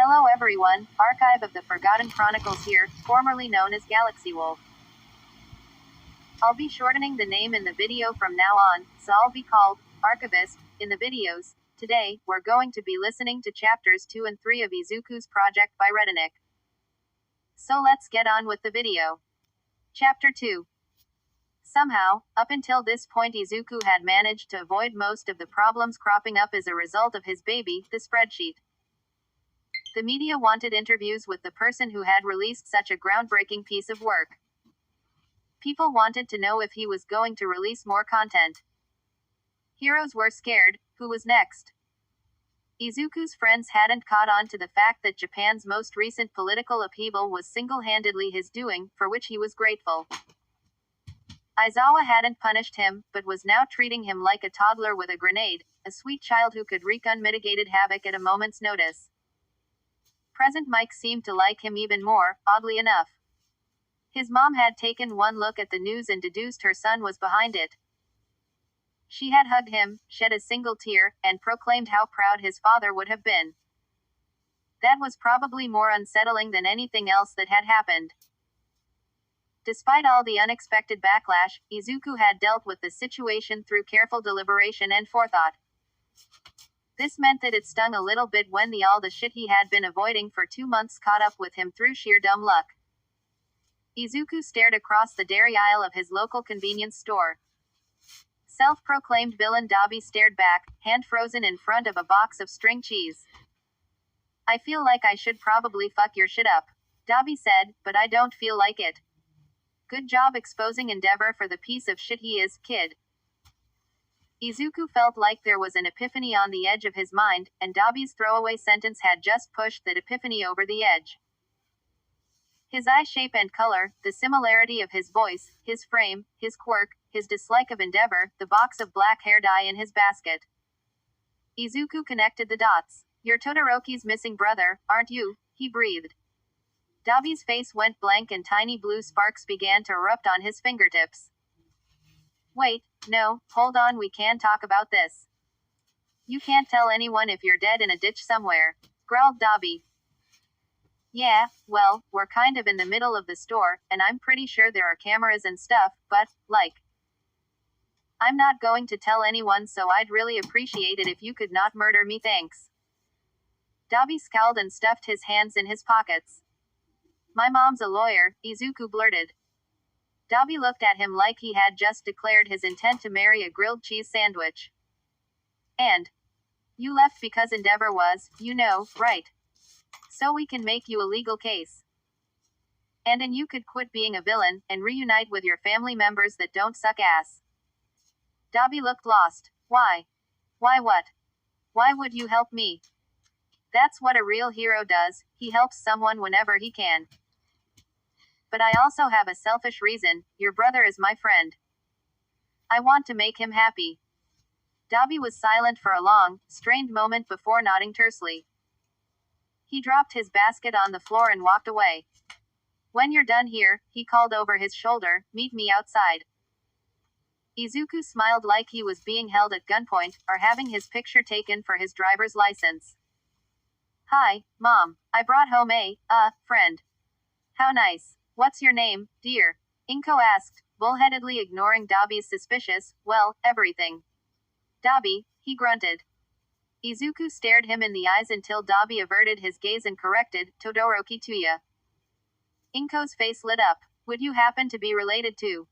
Hello everyone, Archive of the Forgotten Chronicles here, formerly known as Galaxy Wolf. I'll be shortening the name in the video from now on, so I'll be called Archivist in the videos. Today, we're going to be listening to chapters 2 and 3 of Izuku's project by redanick. So let's get on with the video. Chapter 2. Somehow, up until this point Izuku had managed to avoid most of the problems cropping up as a result of his baby, the spreadsheet. The media wanted interviews with the person who had released such a groundbreaking piece of work. People wanted to know if he was going to release more content. Heroes were scared, who was next? Izuku's friends hadn't caught on to the fact that Japan's most recent political upheaval was single-handedly his doing, for which he was grateful. Aizawa hadn't punished him, but was now treating him like a toddler with a grenade, a sweet child who could wreak unmitigated havoc at a moment's notice. Present Mike seemed to like him even more, oddly enough. His mom had taken one look at the news and deduced her son was behind it. She had hugged him, shed a single tear, and proclaimed how proud his father would have been. That was probably more unsettling than anything else that had happened. Despite all the unexpected backlash, Izuku had dealt with the situation through careful deliberation and forethought. This meant that it stung a little bit when all the shit he had been avoiding for 2 months caught up with him through sheer dumb luck. Izuku stared across the dairy aisle of his local convenience store. Self-proclaimed villain Dabi stared back, hand frozen in front of a box of string cheese. "I feel like I should probably fuck your shit up," Dabi said, "but I don't feel like it. Good job exposing Endeavor for the piece of shit he is, kid." Izuku felt like there was an epiphany on the edge of his mind, and Dabi's throwaway sentence had just pushed that epiphany over the edge. His eye shape and color, the similarity of his voice, his frame, his quirk, his dislike of Endeavor, the box of black hair dye in his basket. Izuku connected the dots. "You're Todoroki's missing brother, aren't you?" he breathed. Dabi's face went blank and tiny blue sparks began to erupt on his fingertips. "Wait, no, hold on, we can talk about this. You can't tell anyone if you're dead in a ditch somewhere," growled Dabi. "Yeah, well, we're kind of in the middle of the store, and I'm pretty sure there are cameras and stuff, but, I'm not going to tell anyone, so I'd really appreciate it if you could not murder me, thanks." Dabi scowled and stuffed his hands in his pockets. "My mom's a lawyer," Izuku blurted. Dabi looked at him like he had just declared his intent to marry a grilled cheese sandwich. "And you left because Endeavor was, right. So we can make you a legal case. And you could quit being a villain, and reunite with your family members that don't suck ass." Dabi looked lost. "Why? Why what? Why would you help me?" "That's what a real hero does, he helps someone whenever he can. But I also have a selfish reason, your brother is my friend. I want to make him happy." Dabi was silent for a long, strained moment before nodding tersely. He dropped his basket on the floor and walked away. "When you're done here," he called over his shoulder, "meet me outside." Izuku smiled like he was being held at gunpoint, or having his picture taken for his driver's license. "Hi, Mom. I brought home a friend." "How nice. What's your name, dear?" Inko asked, bullheadedly ignoring Dabi's suspicious, "Well, everything." "Dabi," he grunted. Izuku stared him in the eyes until Dabi averted his gaze and corrected, "Todoroki Tuya." Inko's face lit up. "Would you happen to be related to?"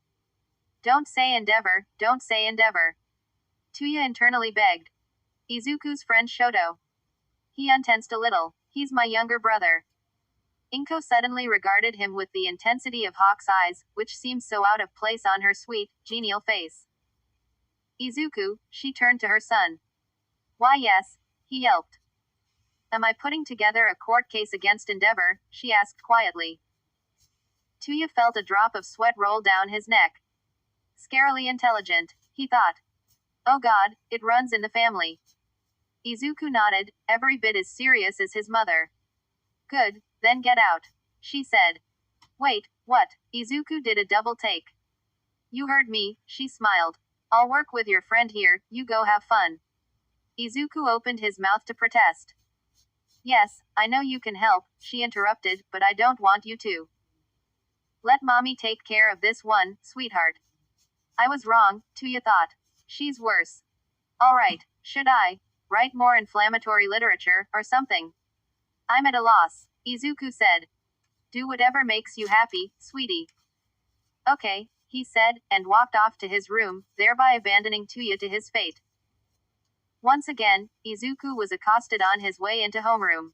"Don't say Endeavor, don't say Endeavor." Tuya internally begged. "Izuku's friend Shoto." He untensed a little. "He's my younger brother." Inko suddenly regarded him with the intensity of hawk's eyes, which seemed so out of place on her sweet, genial face. "Izuku," she turned to her son. "Why yes," he yelped. "Am I putting together a court case against Endeavor?" she asked quietly. Tuya felt a drop of sweat roll down his neck. Scarily intelligent, he thought. Oh God, it runs in the family. Izuku nodded, every bit as serious as his mother. "Good, then get out," she said. "Wait, what?" Izuku did a double take. "You heard me," she smiled. "I'll work with your friend here, you go have fun." Izuku opened his mouth to protest. Yes, I know you can help, she interrupted, but I don't want you to. Let mommy take care of this one, sweetheart. I was wrong, too, you thought. She's worse. Alright, should I write more inflammatory literature, or something? I'm at a loss, Izuku said. Do whatever makes you happy, sweetie. Okay, he said, and walked off to his room, thereby abandoning Tuya to his fate. Once again, Izuku was accosted on his way into homeroom.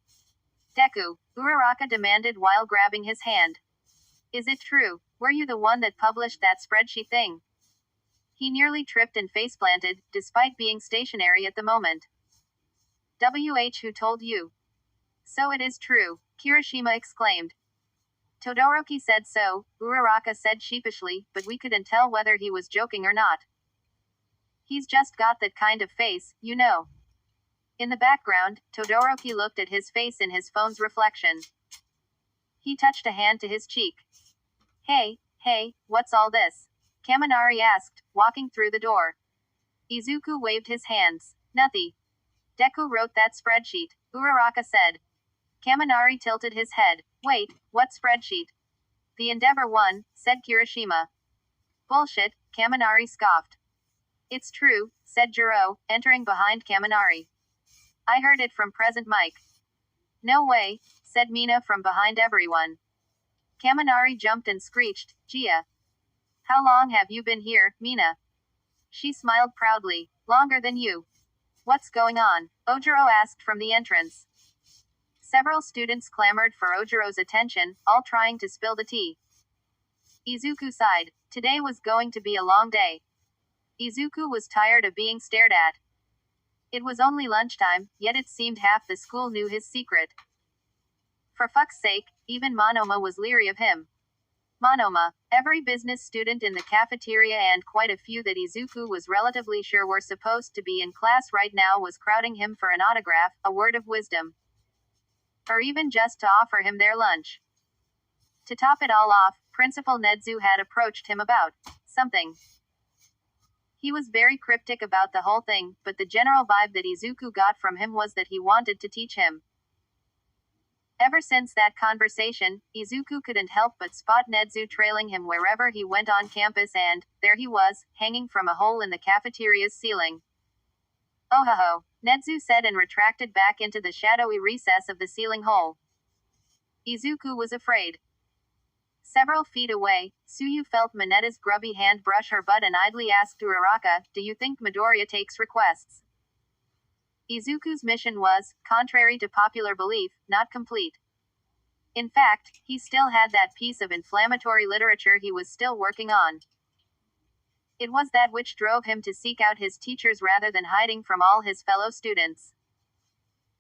Deku, Uraraka demanded while grabbing his hand. Is it true? Were you the one that published that spreadsheet thing? He nearly tripped and faceplanted, despite being stationary at the moment. Who told you? So it is true, Kirishima exclaimed. Todoroki said so, Uraraka said sheepishly, but we couldn't tell whether he was joking or not. He's just got that kind of face, you know. In the background, Todoroki looked at his face in his phone's reflection. He touched a hand to his cheek. Hey, what's all this? Kaminari asked, walking through the door. Izuku waved his hands. Nothing. Deku wrote that spreadsheet, Uraraka said. Kaminari tilted his head. Wait, what spreadsheet? The Endeavor one, said Kirishima. Bullshit, Kaminari scoffed. It's true, said Jiro, entering behind Kaminari. I heard it from Present Mike. No way, said Mina from behind everyone. Kaminari jumped and screeched, Gia. How long have you been here, Mina? She smiled proudly. Longer than you. What's going on? Ojiro asked from the entrance. Several students clamored for Ojiro's attention, all trying to spill the tea. Izuku sighed. Today was going to be a long day. Izuku was tired of being stared at. It was only lunchtime, yet it seemed half the school knew his secret. For fuck's sake, even Monoma was leery of him. Monoma, every business student in the cafeteria and quite a few that Izuku was relatively sure were supposed to be in class right now was crowding him for an autograph, a word of wisdom. Or even just to offer him their lunch. To top it all off, Principal Nedzu had approached him about something. He was very cryptic about the whole thing, but the general vibe that Izuku got from him was that he wanted to teach him. Ever since that conversation, Izuku couldn't help but spot Nedzu trailing him wherever he went on campus and, there he was, hanging from a hole in the cafeteria's ceiling. Oh ho ho, Nedzu said and retracted back into the shadowy recess of the ceiling hole. Izuku was afraid. Several feet away, Tsuyu felt Minetta's grubby hand brush her butt and idly asked Uraraka, do you think Midoriya takes requests? Izuku's mission was, contrary to popular belief, not complete. In fact, he still had that piece of inflammatory literature he was still working on. It was that which drove him to seek out his teachers rather than hiding from all his fellow students.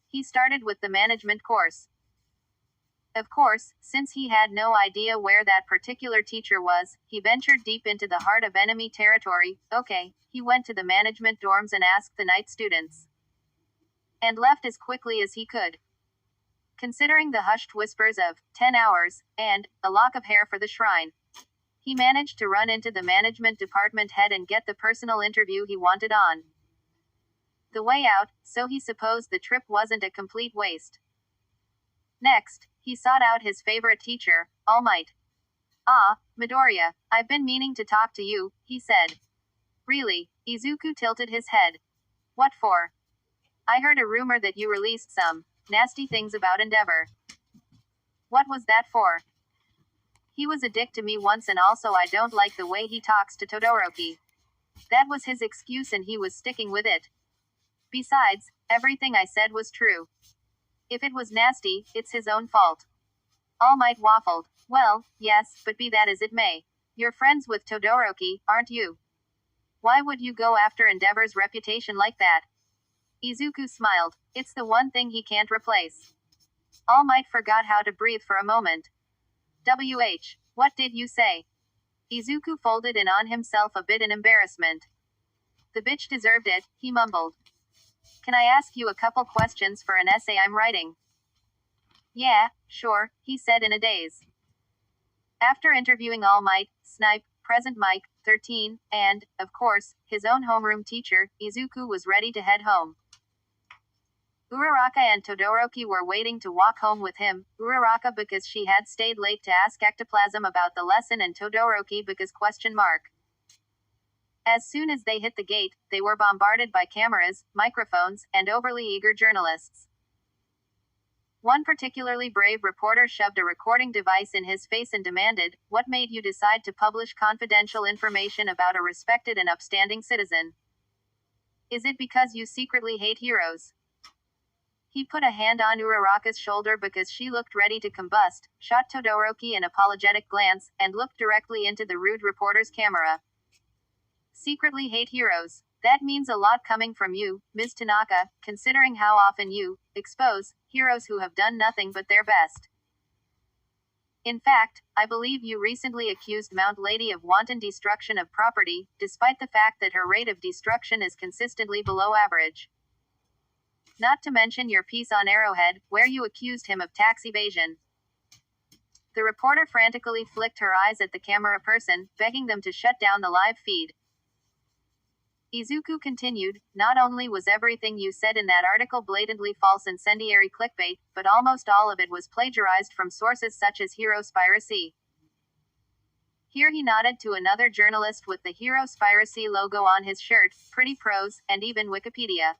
He started with the management course. Of course, since he had no idea where that particular teacher was, he ventured deep into the heart of enemy territory. Okay, he went to the management dorms and asked the night students. And left as quickly as he could. Considering the hushed whispers of 10 hours, and a lock of hair for the shrine, he managed to run into the management department head and get the personal interview he wanted on. The way out, so he supposed the trip wasn't a complete waste. Next, he sought out his favorite teacher, All Might. Ah, Midoriya, I've been meaning to talk to you, he said. Really? Izuku tilted his head. What for? I heard a rumor that you released some nasty things about Endeavor. What was that for? He was a dick to me once and also I don't like the way he talks to Todoroki. That was his excuse and he was sticking with it. Besides, everything I said was true. If it was nasty, it's his own fault. All Might waffled. Well, yes, but be that as it may. You're friends with Todoroki, aren't you? Why would you go after Endeavor's reputation like that? Izuku smiled. It's the one thing he can't replace. All Might forgot how to breathe for a moment. What did you say? Izuku folded in on himself a bit in embarrassment. The bitch deserved it, he mumbled. Can I ask you a couple questions for an essay I'm writing? Yeah, sure, he said in a daze. After interviewing All Might, Snipe, Present Mike, 13, and, of course, his own homeroom teacher, Izuku was ready to head home. Uraraka and Todoroki were waiting to walk home with him, Uraraka because she had stayed late to ask Ectoplasm about the lesson and Todoroki because ? As soon as they hit the gate, they were bombarded by cameras, microphones, and overly eager journalists. One particularly brave reporter shoved a recording device in his face and demanded, "What made you decide to publish confidential information about a respected and upstanding citizen? Is it because you secretly hate heroes?" He put a hand on Uraraka's shoulder because she looked ready to combust, shot Todoroki an apologetic glance, and looked directly into the rude reporter's camera. "Secretly hate heroes. That means a lot coming from you, Ms. Tanaka, considering how often you expose heroes who have done nothing but their best. In fact, I believe you recently accused Mount Lady of wanton destruction of property, despite the fact that her rate of destruction is consistently below average. Not to mention your piece on Arrowhead, where you accused him of tax evasion." The reporter frantically flicked her eyes at the camera person, begging them to shut down the live feed. Izuku continued, "Not only was everything you said in that article blatantly false incendiary clickbait, but almost all of it was plagiarized from sources such as Herospiracy." Here he nodded to another journalist with the Herospiracy logo on his shirt, Pretty Prose, and even Wikipedia.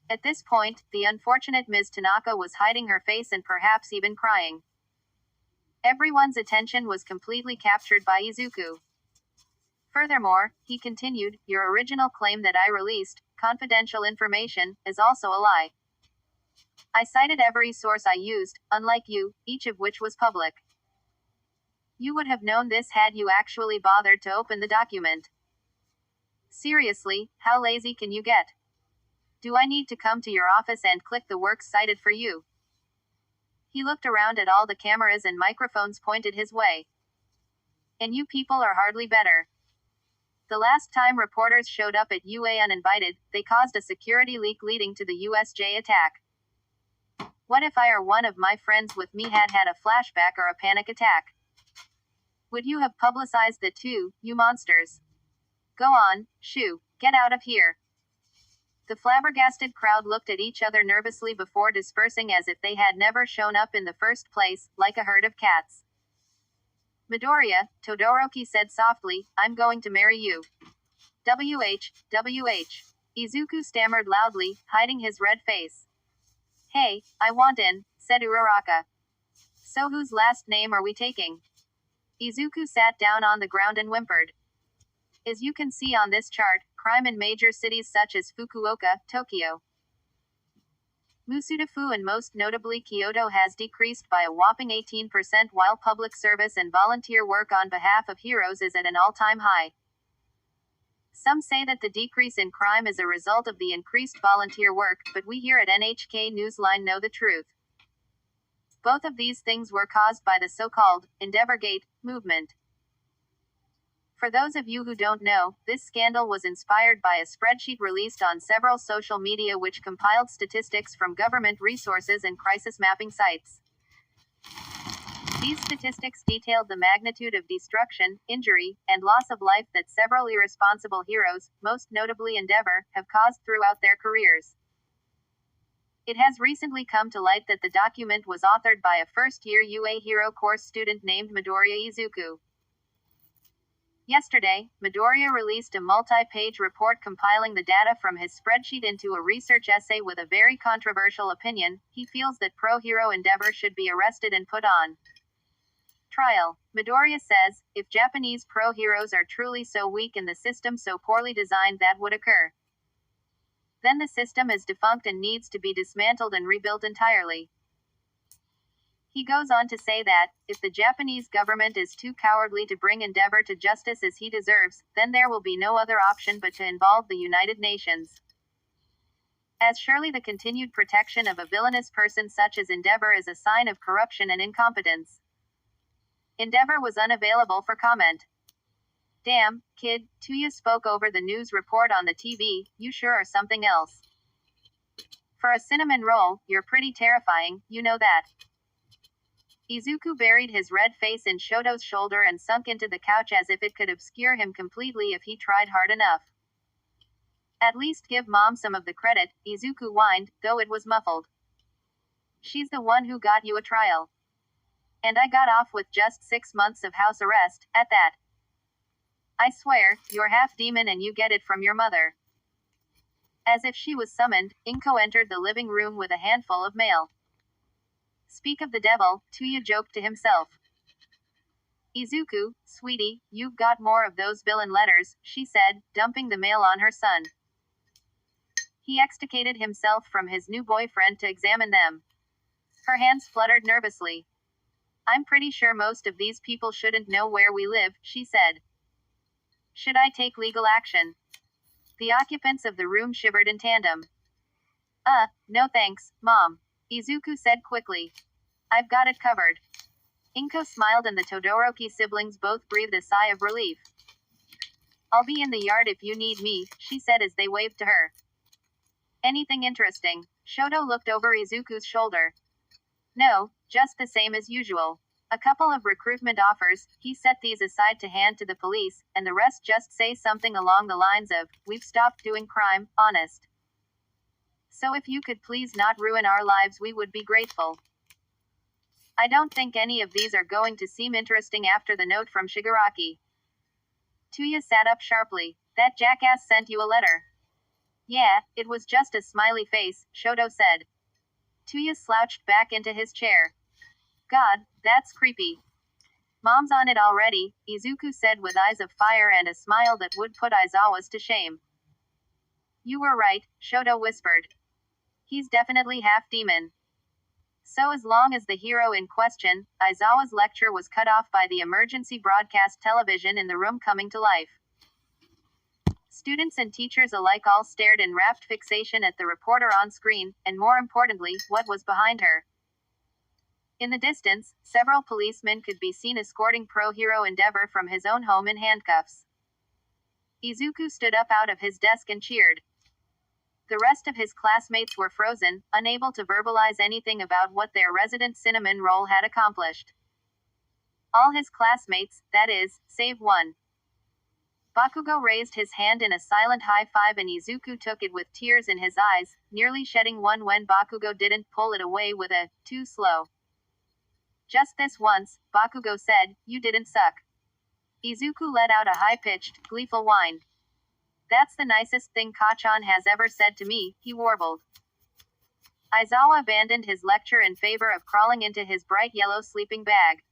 At this point, the unfortunate Ms. Tanaka was hiding her face and perhaps even crying. Everyone's attention was completely captured by Izuku. Furthermore, he continued, "Your original claim that I released confidential information is also a lie. I cited every source I used, unlike you, each of which was public. You would have known this had you actually bothered to open the document. Seriously, how lazy can you get? Do I need to come to your office and click the works cited for you?" He looked around at all the cameras and microphones pointed his way. "And you people are hardly better. The last time reporters showed up at UA uninvited, they caused a security leak leading to the USJ attack. What if I or one of my friends with me had a flashback or a panic attack? Would you have publicized that too, you monsters? Go on, shoo, get out of here." The flabbergasted crowd looked at each other nervously before dispersing as if they had never shown up in the first place, like a herd of cats. "Midoriya," Todoroki said softly, "I'm going to marry you." WH. Izuku stammered loudly, hiding his red face. "Hey, I want in," said Uraraka. "So whose last name are we taking?" Izuku sat down on the ground and whimpered. "As you can see on this chart, crime in major cities such as Fukuoka, Tokyo, Musudafu and most notably Kyoto has decreased by a whopping 18% while public service and volunteer work on behalf of heroes is at an all-time high. Some say that the decrease in crime is a result of the increased volunteer work, but we here at NHK Newsline know the truth. Both of these things were caused by the so-called Endeavorgate movement. For those of you who don't know, this scandal was inspired by a spreadsheet released on several social media which compiled statistics from government resources and crisis mapping sites. These statistics detailed the magnitude of destruction, injury, and loss of life that several irresponsible heroes, most notably Endeavor, have caused throughout their careers. It has recently come to light that the document was authored by a first-year UA Hero course student named Midoriya Izuku. Yesterday, Midoriya released a multi-page report compiling the data from his spreadsheet into a research essay with a very controversial opinion. He feels that pro-hero Endeavor should be arrested and put on trial. Midoriya says, if Japanese pro-heroes are truly so weak and the system so poorly designed that would occur, then the system is defunct and needs to be dismantled and rebuilt entirely. He goes on to say that, if the Japanese government is too cowardly to bring Endeavor to justice as he deserves, then there will be no other option but to involve the United Nations. As surely the continued protection of a villainous person such as Endeavor is a sign of corruption and incompetence. Endeavor was unavailable for comment. Damn, kid, Tuya spoke over the news report on the TV, you sure are something else. For a cinnamon roll, you're pretty terrifying, you know that. Izuku buried his red face in Shoto's shoulder and sunk into the couch as if it could obscure him completely if he tried hard enough. At least give Mom some of the credit, Izuku whined, though it was muffled. She's the one who got you a trial. And I got off with just 6 months of house arrest, at that. I swear, you're half demon and you get it from your mother. As if she was summoned, Inko entered the living room with a handful of mail. Speak of the devil, Tuya joked to himself. Izuku, sweetie, you've got more of those villain letters, she said, dumping the mail on her son. He extricated himself from his new boyfriend to examine them. Her hands fluttered nervously. I'm pretty sure most of these people shouldn't know where we live, she said. Should I take legal action? The occupants of the room shivered in tandem. No thanks, Mom, Izuku said quickly. I've got it covered. Inko smiled and the Todoroki siblings both breathed a sigh of relief. I'll be in the yard if you need me, she said as they waved to her. Anything interesting? Shoto looked over Izuku's shoulder. No, just the same as usual. A couple of recruitment offers, he set these aside to hand to the police, and the rest just say something along the lines of, we've stopped doing crime, honest. So if you could please not ruin our lives we would be grateful. I don't think any of these are going to seem interesting after the note from Shigaraki. Tuya sat up sharply. That jackass sent you a letter. Yeah, it was just a smiley face, Shoto said. Tuya slouched back into his chair. God, that's creepy. Mom's on it already, Izuku said with eyes of fire and a smile that would put Aizawa's to shame. You were right, Shoto whispered. He's definitely half demon. So as long as the hero in question, Aizawa's lecture was cut off by the emergency broadcast television in the room coming to life. Students and teachers alike all stared in rapt fixation at the reporter on screen, and more importantly, what was behind her. In the distance, several policemen could be seen escorting pro-hero Endeavor from his own home in handcuffs. Izuku stood up out of his desk and cheered. The rest of his classmates were frozen, unable to verbalize anything about what their resident cinnamon roll had accomplished. All his classmates, that is, save one. Bakugo raised his hand in a silent high five and Izuku took it with tears in his eyes, nearly shedding one when Bakugo didn't pull it away with a, too slow. Just this once, Bakugo said, you didn't suck. Izuku let out a high-pitched, gleeful whine. That's the nicest thing Kachan has ever said to me, he warbled. Aizawa abandoned his lecture in favor of crawling into his bright yellow sleeping bag.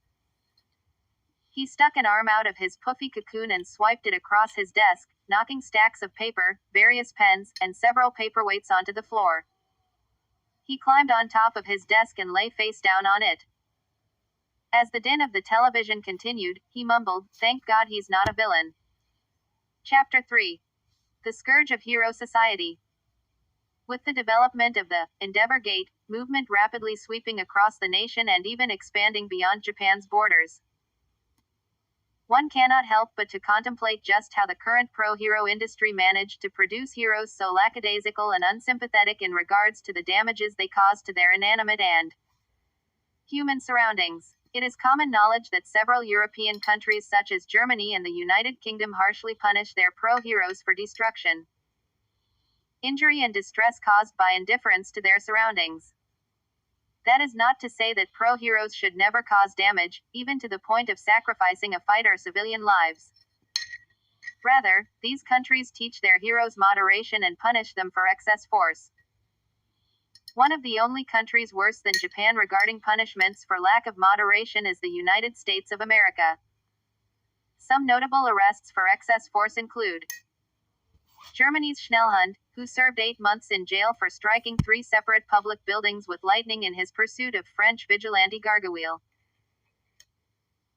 He stuck an arm out of his puffy cocoon and swiped it across his desk, knocking stacks of paper, various pens, and several paperweights onto the floor. He climbed on top of his desk and lay face down on it. As the din of the television continued, he mumbled, thank God he's not a villain. Chapter 3. The Scourge of Hero Society. With the development of the Endeavor Gate movement rapidly sweeping across the nation and even expanding beyond Japan's borders, one cannot help but to contemplate just how the current pro-hero industry managed to produce heroes so lackadaisical and unsympathetic in regards to the damages they cause to their inanimate and human surroundings. It is common knowledge that several European countries such as Germany and the United Kingdom harshly punish their pro-heroes for destruction, injury and distress caused by indifference to their surroundings. That is not to say that pro-heroes should never cause damage, even to the point of sacrificing a fight or civilian lives. Rather, these countries teach their heroes moderation and punish them for excess force. One of the only countries worse than Japan regarding punishments for lack of moderation is the United States of America. Some notable arrests for excess force include Germany's Schnellhund, who served 8 months in jail for striking 3 separate public buildings with lightning in his pursuit of French vigilante Gargouille.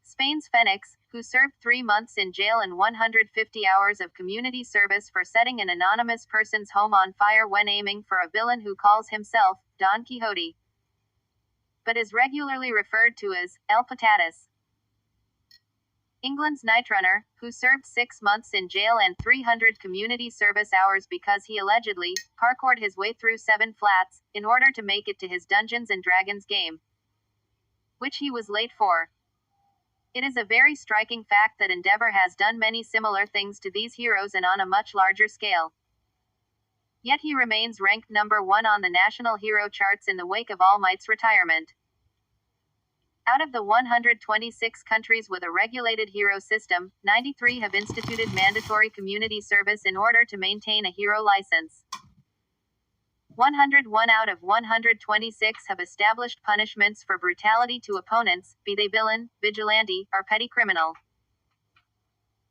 Spain's Phoenix, who served 3 months in jail and 150 hours of community service for setting an anonymous person's home on fire when aiming for a villain who calls himself Don Quixote, but is regularly referred to as El Patatas. England's Night Runner, who served 6 months in jail and 300 community service hours because he allegedly parkoured his way through 7 flats in order to make it to his Dungeons and Dragons game, which he was late for. It is a very striking fact that Endeavor has done many similar things to these heroes and on a much larger scale. Yet he remains ranked #1 on the national hero charts in the wake of All Might's retirement. Out of the 126 countries with a regulated hero system, 93 have instituted mandatory community service in order to maintain a hero license. 101 out of 126 have established punishments for brutality to opponents, be they villain, vigilante, or petty criminal.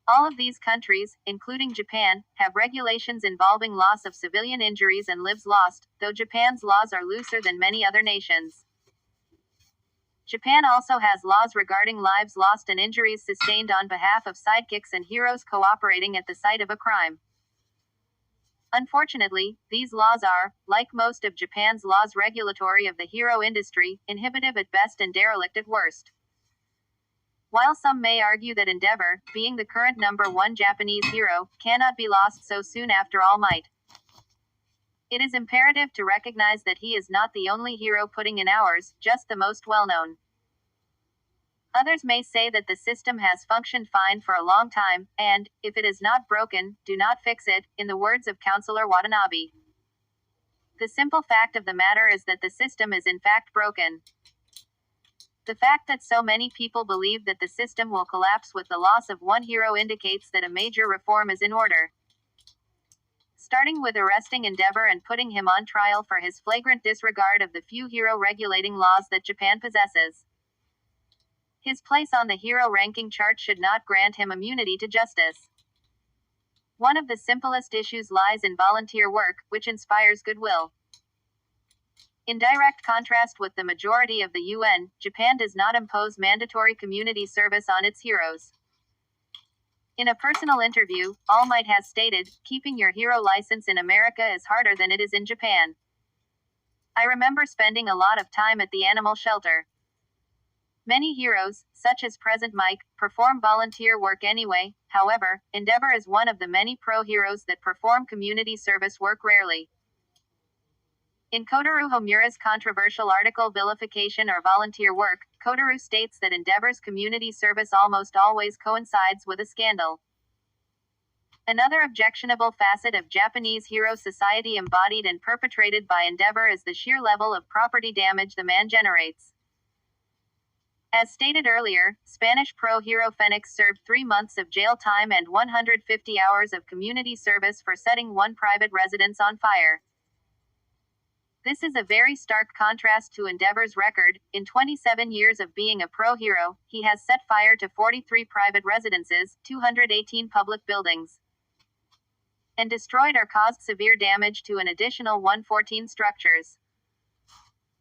All of these countries, including Japan, have regulations involving loss of civilian injuries and lives lost, though Japan's laws are looser than many other nations. Japan also has laws regarding lives lost and injuries sustained on behalf of sidekicks and heroes cooperating at the site of a crime. Unfortunately, these laws are, like most of Japan's laws regulatory of the hero industry, inhibitive at best and derelict at worst. While some may argue that Endeavor, being the current #1 Japanese hero, cannot be lost so soon after All Might, it is imperative to recognize that he is not the only hero putting in hours, just the most well-known. Others may say that the system has functioned fine for a long time, and, if it is not broken, do not fix it, in the words of Counselor Watanabe. The simple fact of the matter is that the system is in fact broken. The fact that so many people believe that the system will collapse with the loss of one hero indicates that a major reform is in order. Starting with arresting Endeavor and putting him on trial for his flagrant disregard of the few hero regulating laws that Japan possesses. His place on the hero ranking chart should not grant him immunity to justice. One of the simplest issues lies in volunteer work, which inspires goodwill. In direct contrast with the majority of the UN, Japan does not impose mandatory community service on its heroes. In a personal interview, All Might has stated, "Keeping your hero license in America is harder than it is in Japan. I remember spending a lot of time at the animal shelter. Many heroes, such as Present Mike, perform volunteer work anyway. However, Endeavor is one of the many pro-heroes that perform community service work rarely." In Kotaro Homura's controversial article Vilification or Volunteer Work, Kotaro states that Endeavor's community service almost always coincides with a scandal. Another objectionable facet of Japanese hero society embodied and perpetrated by Endeavor is the sheer level of property damage the man generates. As stated earlier, Spanish pro-hero Phoenix served 3 months of jail time and 150 hours of community service for setting one private residence on fire. This is a very stark contrast to Endeavor's record. In 27 years of being a pro-hero, he has set fire to 43 private residences, 218 public buildings, and destroyed or caused severe damage to an additional 114 structures.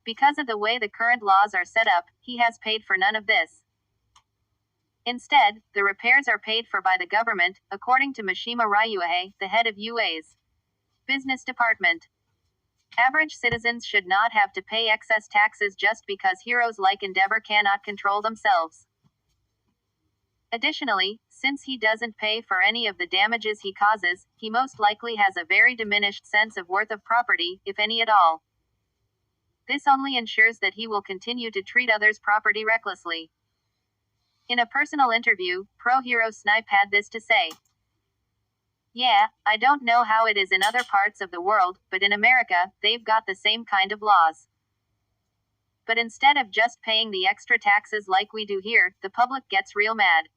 Because of the way the current laws are set up, he has paid for none of this. Instead, the repairs are paid for by the government, according to Mishima Ryuhei, the head of UA's business department. Average citizens should not have to pay excess taxes just because heroes like Endeavor cannot control themselves. Additionally, since he doesn't pay for any of the damages he causes, he most likely has a very diminished sense of worth of property, if any at all. This only ensures that he will continue to treat others' property recklessly. In a personal interview, pro-hero Snipe had this to say. "Yeah, I don't know how it is in other parts of the world, but in America, they've got the same kind of laws. But instead of just paying the extra taxes like we do here, the public gets real mad.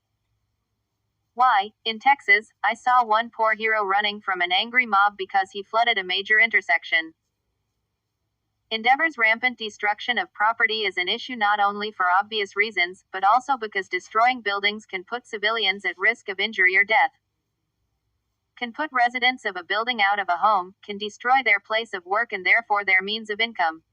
Why, in Texas, I saw one poor hero running from an angry mob because he flooded a major intersection." Endeavor's rampant destruction of property is an issue not only for obvious reasons, but also because destroying buildings can put civilians at risk of injury or death, can put residents of a building out of a home, can destroy their place of work and therefore their means of income,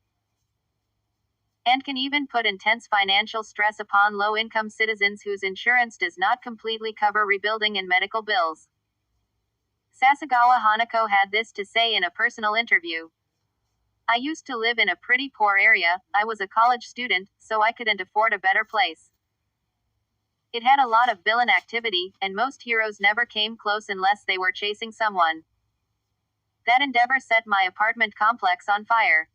and can even put intense financial stress upon low-income citizens whose insurance does not completely cover rebuilding and medical bills. Sasagawa Hanako had this to say in a personal interview. "I used to live in a pretty poor area. I was a college student, so I couldn't afford a better place. It had a lot of villain activity, and most heroes never came close unless they were chasing someone. That Endeavor set my apartment complex on fire.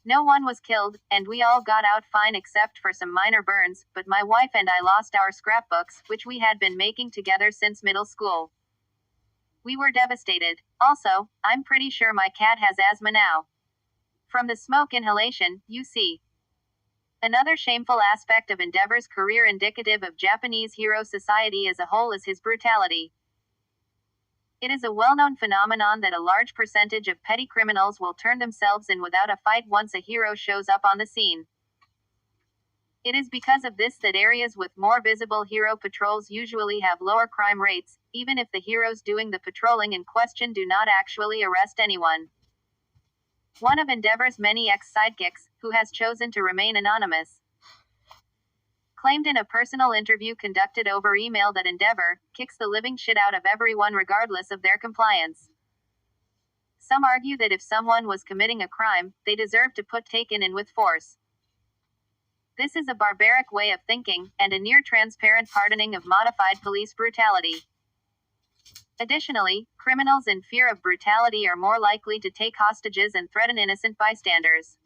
No one was killed, and we all got out fine except for some minor burns, but my wife and I lost our scrapbooks, which we had been making together since middle school. We were devastated. Also, I'm pretty sure my cat has asthma now. From the smoke inhalation, you see. Another shameful aspect of Endeavor's career indicative of Japanese hero society as a whole is his brutality. It is a well-known phenomenon that a large percentage of petty criminals will turn themselves in without a fight once a hero shows up on the scene. It is because of this that areas with more visible hero patrols usually have lower crime rates, even if the heroes doing the patrolling in question do not actually arrest anyone. One of Endeavor's many ex-sidekicks, who has chosen to remain anonymous, claimed in a personal interview conducted over email that Endeavor kicks the living shit out of everyone regardless of their compliance. Some argue that if someone was committing a crime, they deserve to put taken in with force. This is a barbaric way of thinking, and a near-transparent pardoning of modified police brutality. Additionally, criminals in fear of brutality are more likely to take hostages and threaten innocent bystanders.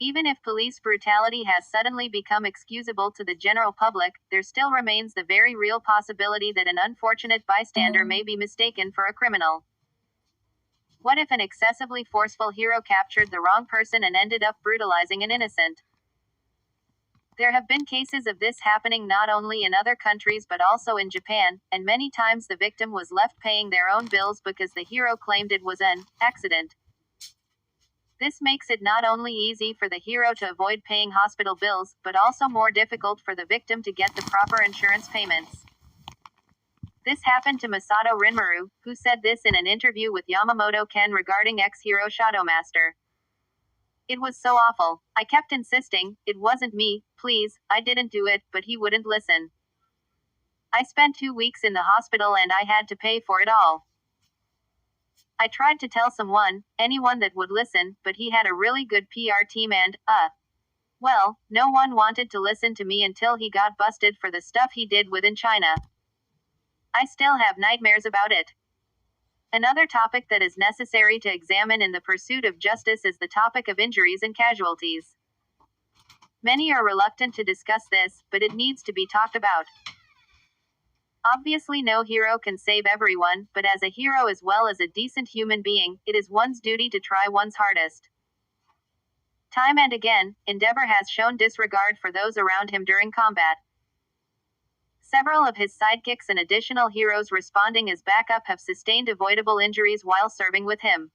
Even if police brutality has suddenly become excusable to the general public, there still remains the very real possibility that an unfortunate bystander may be mistaken for a criminal. What if an excessively forceful hero captured the wrong person and ended up brutalizing an innocent? There have been cases of this happening not only in other countries but also in Japan, and many times the victim was left paying their own bills because the hero claimed it was an accident. This makes it not only easy for the hero to avoid paying hospital bills, but also more difficult for the victim to get the proper insurance payments. This happened to Masato Rinmaru, who said this in an interview with Yamamoto Ken regarding ex-hero Shadowmaster. It was so awful. I kept insisting, it wasn't me, please, I didn't do it, but he wouldn't listen. I spent 2 weeks in the hospital and I had to pay for it all. I tried to tell anyone that would listen, but he had a really good PR team and, well, no one wanted to listen to me until he got busted for the stuff he did within China. I still have nightmares about it. Another topic that is necessary to examine in the pursuit of justice is the topic of injuries and casualties. Many are reluctant to discuss this, but it needs to be talked about. Obviously no hero can save everyone, but as a hero as well as a decent human being, it is one's duty to try one's hardest. Time and again, Endeavor has shown disregard for those around him during combat. Several of his sidekicks and additional heroes responding as backup have sustained avoidable injuries while serving with him.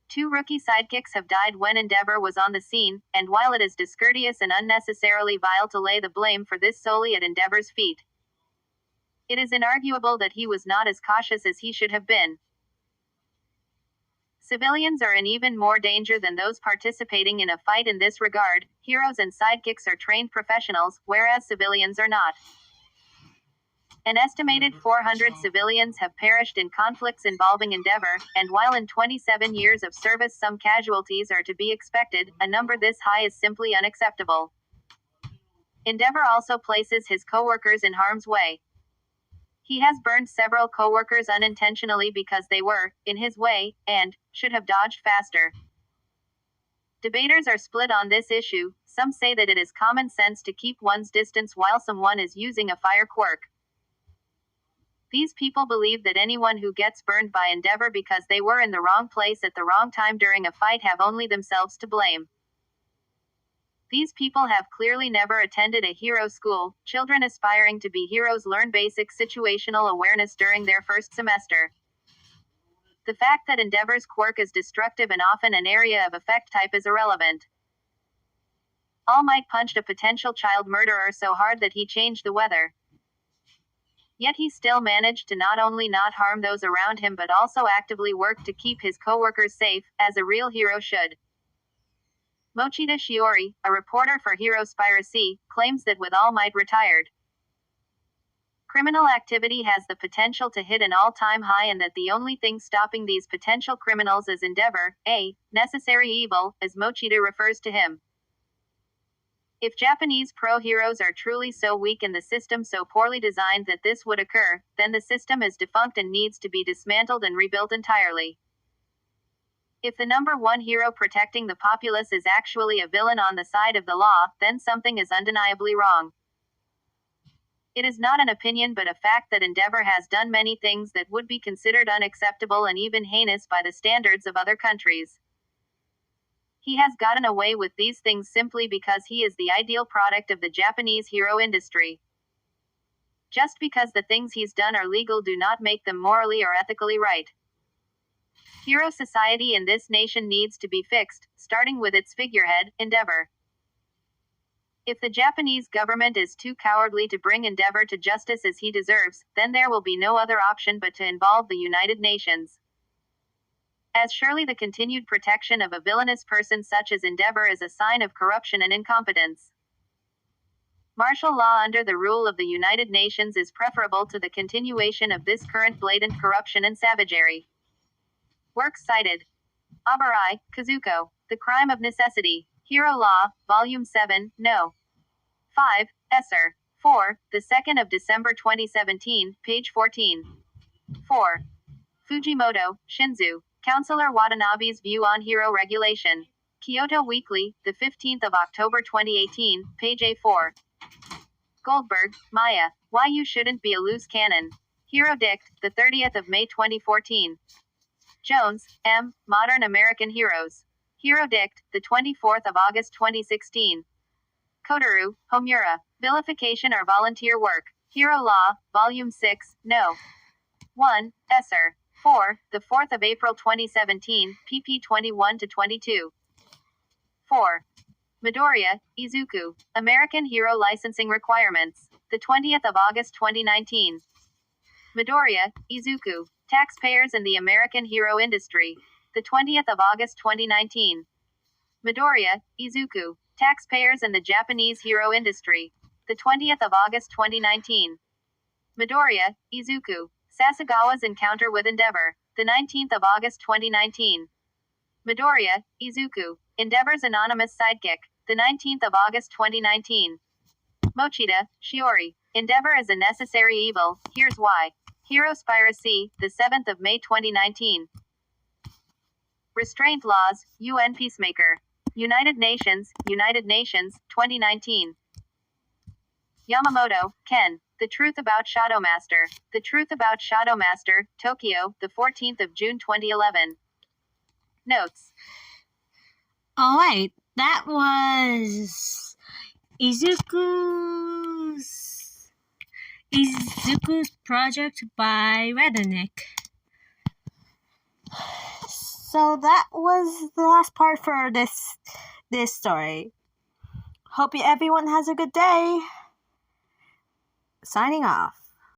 2 rookie sidekicks have died when Endeavor was on the scene, and while it is discourteous and unnecessarily vile to lay the blame for this solely at Endeavor's feet, it is inarguable that he was not as cautious as he should have been. Civilians are in even more danger than those participating in a fight in this regard. Heroes and sidekicks are trained professionals, whereas civilians are not. An estimated 400 civilians have perished in conflicts involving Endeavor, and while in 27 years of service some casualties are to be expected, a number this high is simply unacceptable. Endeavor also places his co-workers in harm's way. He has burned several co-workers unintentionally because they were, in his way, and should have dodged faster. Debaters are split on this issue. Some say that it is common sense to keep one's distance while someone is using a fire quirk. These people believe that anyone who gets burned by Endeavor because they were in the wrong place at the wrong time during a fight have only themselves to blame. These people have clearly never attended a hero school. Children aspiring to be heroes learn basic situational awareness during their first semester. The fact that Endeavor's quirk is destructive and often an area of effect type is irrelevant. All Might punched a potential child murderer so hard that he changed the weather. Yet he still managed to not only not harm those around him but also actively work to keep his co-workers safe, as a real hero should. Mochida Shiori, a reporter for Hero Spiracy, claims that with All Might retired, criminal activity has the potential to hit an all-time high and that the only thing stopping these potential criminals is Endeavor, a necessary evil, as Mochida refers to him. If Japanese pro-heroes are truly so weak and the system so poorly designed that this would occur, then the system is defunct and needs to be dismantled and rebuilt entirely. If the number one hero protecting the populace is actually a villain on the side of the law, then something is undeniably wrong. It is not an opinion but a fact that Endeavor has done many things that would be considered unacceptable and even heinous by the standards of other countries. He has gotten away with these things simply because he is the ideal product of the Japanese hero industry. Just because the things he's done are legal do not make them morally or ethically right. Hero society in this nation needs to be fixed, starting with its figurehead, Endeavor. If the Japanese government is too cowardly to bring Endeavor to justice as he deserves, then there will be no other option but to involve the United Nations. As surely the continued protection of a villainous person such as Endeavor is a sign of corruption and incompetence. Martial law under the rule of the United Nations is preferable to the continuation of this current blatant corruption and savagery. Works cited. Abarai, Kazuko, The Crime of Necessity, Hero Law, Volume 7, No. 5, Esser. 4, the 2nd of December 2017, page 14. 4. Fujimoto, Shinzu, Councillor Watanabe's View on Hero Regulation. Kyoto Weekly, the 15th of October 2018, page A4. Goldberg, Maya, Why You Shouldn't Be a Loose Cannon. Hero Dict, the 30th of May 2014. Jones, M., Modern American Heroes. Hero Dict, the 24th of August 2016. Kotaru, Homura, Vilification or Volunteer Work. Hero Law, Volume 6, No. 1, Esser. 4, the 4th of April 2017, pp 21-22. 4. Midoriya, Izuku, American Hero Licensing Requirements. The 20th of August 2019. Midoriya, Izuku, Taxpayers in the American Hero Industry. The 20th of August 2019. Midoriya, Izuku, Taxpayers in the Japanese Hero Industry. The 20th of August 2019. Midoriya, Izuku, Sasagawa's Encounter with Endeavor. The 19th of August 2019. Midoriya, Izuku, Endeavor's Anonymous Sidekick. The 19th of August 2019. Mochida, Shiori, Endeavor is a necessary evil, here's why. Hero Spiracy, the 7th of May 2019. Restraint Laws, UN Peacemaker. United Nations, 2019. Yamamoto, Ken, The Truth About Shadowmaster. The Truth About Shadowmaster, Tokyo, the 14th of June 2011. Notes. Alright, that was Izuku's project by redanick. So that was the last part for this story. Hope everyone has a good day. Signing off.